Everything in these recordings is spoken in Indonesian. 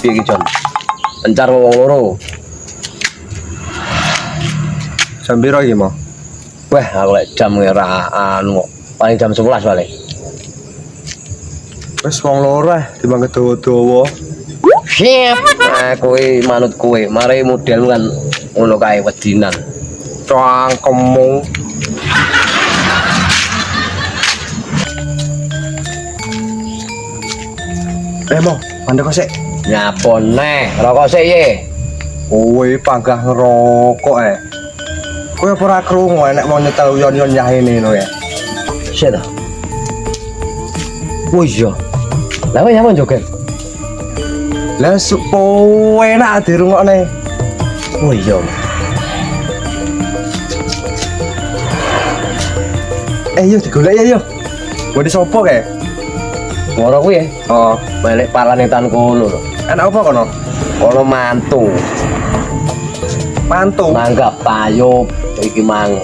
piye iki, Jon? Encar wong loro. Jam piro iki, Mo? Wah, aku lek jam ora anu, paling jam 11 balik. Wis wong loro timbang kedawa-dawa. Siap. Nah, kowe manut kowe, mari model kan ngono kae wedinan. Cangkemmu. Mo, mandek kok sik. Nyapon neh, rokok sik ye. Kowe panggah ngerokok Kowe apa ora krungu nek mau nyetel yon-yon yahene no ya. Sik ta. Oh iya. Lah kowe nyapon joget? Lah supo enak dirungokne. Oh iya. Yo digolek ya yo. Gua di sopo kae? Ngoro kuwi ya. Oh, Balik parlanetan kono lho. enak apa kono? Kono mantu. Mantu. Nanggap tayub iki mang.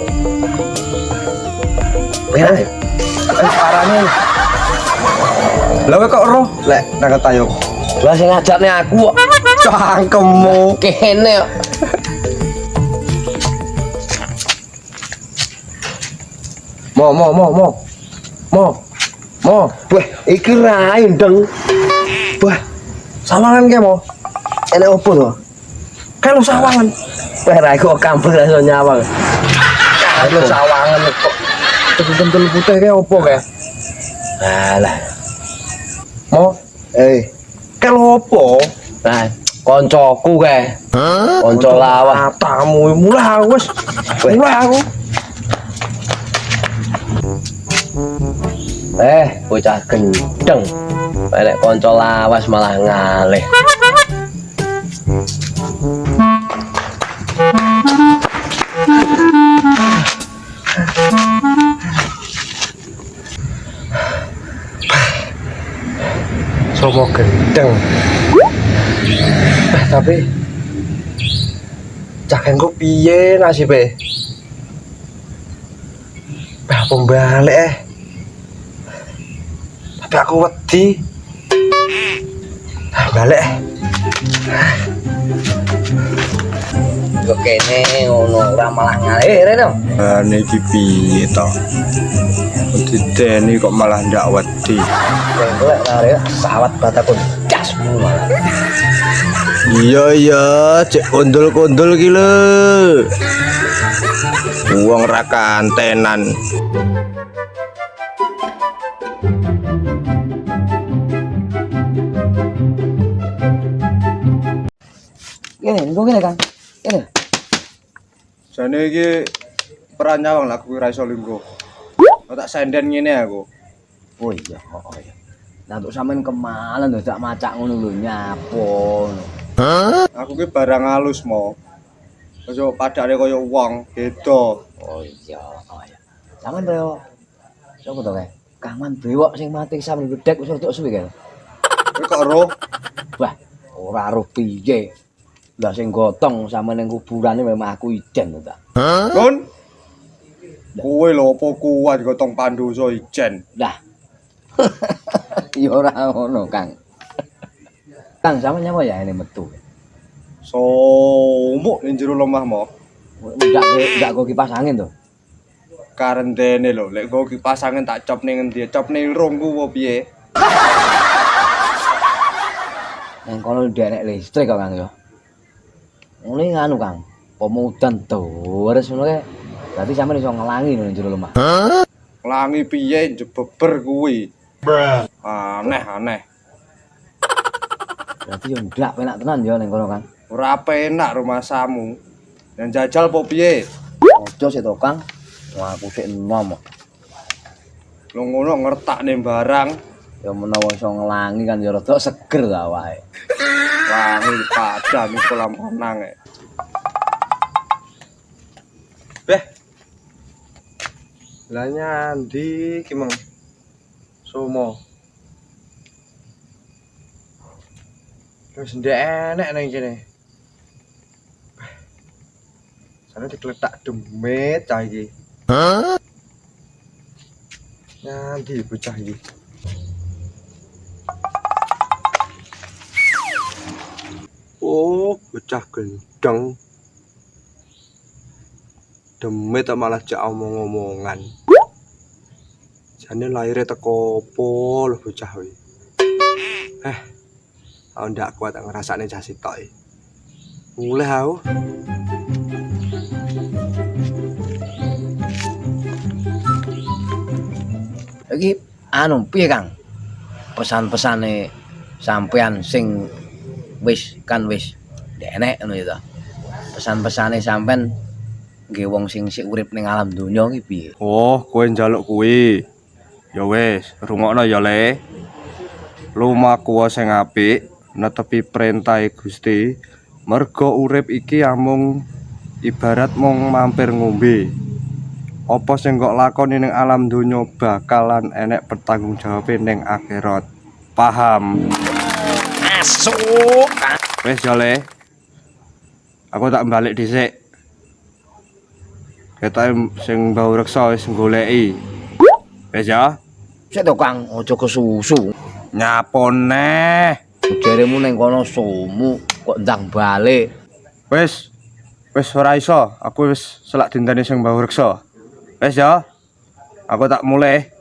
Enak ya? Parane. Lah kowe kok roh lek nang tayo. Lah sing ngajakne aku kok Cangkemmu. kene kok. Mo. Wah, iki ra ndeng. Wah. Sawangan ke, Mo? Enek opo to? Kan lu sawangan. Wah, ra kok kampung ra iso nyawang. Lu sawangan kok. Tentu putih ke opo ke? Alah. Mo, kan opo? Nah, koncoku kae. Konco lawah. Tamu mulai aku wis. Mulai aku. Bocah gendeng. Nek konco lawas malah ngalih. Sopo gendeng. Tapi cakengku piye nasibe? Pembalik Tapi aku wedi. Balik. Kok kene ngono ora malah ngalih rene. Niki piye to? Dideni kok malah ndak wedi. Golek lare sawat batakun jasmu malah. Iya, cek kondol-kondol ki lho. Wong ra kantenan. Kene, Kang. Kene. Jane iki peran nyawang lah aku ora iso linggo. Tak senden ngene aku. Oh iya. Nah, untuk sampean kemalan lho dak macak ngono lho nyapon. Aku ki barang halus mo. Aja padane kaya wong, beda. Oh iya. Sampean reo. Sopo to kae? Kaman brewok sing mati sampe gedhek wis rada suwe kae. Kowe kok roh? Wah, ora roh piye. Lah sing gotong sampean ning kuburane memang aku ijen to ta. Kun. Kowe lho apa kuat gotong pandosa ijen. Lah. Ya ora ngono, Kang. Kang, sampean nyapa ya ini metu. Somuk ning jero lemah mo. Ndak go kipas angin to. Karentene lho, lek go kipas angin tak cop ning endi? Cop ning rungku apa piye? Nang kono derek listrik kok, Kang ya. Ngene nganu, Kang. Pemudan terus ngono kae. Berarti sampean iso ngelangi ning jero lemah. Ngelangi piye jebeber kuwi? Aneh. Berarti yo ndak penak tenan yo ning kono, Kang. Ora penak rumah samu. Dan jajal apa piye? Ojo sik to, Kang. Wah, aku sik enom. Lu ngono ngertakne barang. Ya menawa iso ngelangi kan ya rada seger ta wae. Wangi padang iki kolam renang Beh. Lah nyandi ki Mang. Sumo. Terus ndek enek nang kene. Sana dikletak demit cah iki. Nyandi bocah iki. Oh, bocah gendeng. Demit tak malah jak omong-omongan. Jane lahirnya teko opo lho bocah kuwi. Aku ndak kuat ngrasakne cah sitok iki. Mulih aku. Iki anu piye Kang? Pesan-pesane sampean sing wis enek ngono ya ta. Pesan-pesane sampean nggih wong sing sik urip ning alam donya iki piye? Oh, kowe njaluk kuwi. Ya wis, rungokno ya Le. Lumaku sing apik, netepi perintah Gusti. Mergo urip iki amung ibarat mung mampir ngombe. Apa sing kok lakoni ning alam donya bakalan enek pertanggungjawabe ning akhirat. Paham? Masuk. Wis ya Le. Aku tak balik dhisik. Ketoke sing bau reksa wis goleki. Wis ya. Sik to Kang, aja kesusu. Nyapone. Jaremu ning kono somu kok ndang balik. Wis ora iso. Aku wis selak dinteni sing bau reksa. Wis ya. Aku tak mulai.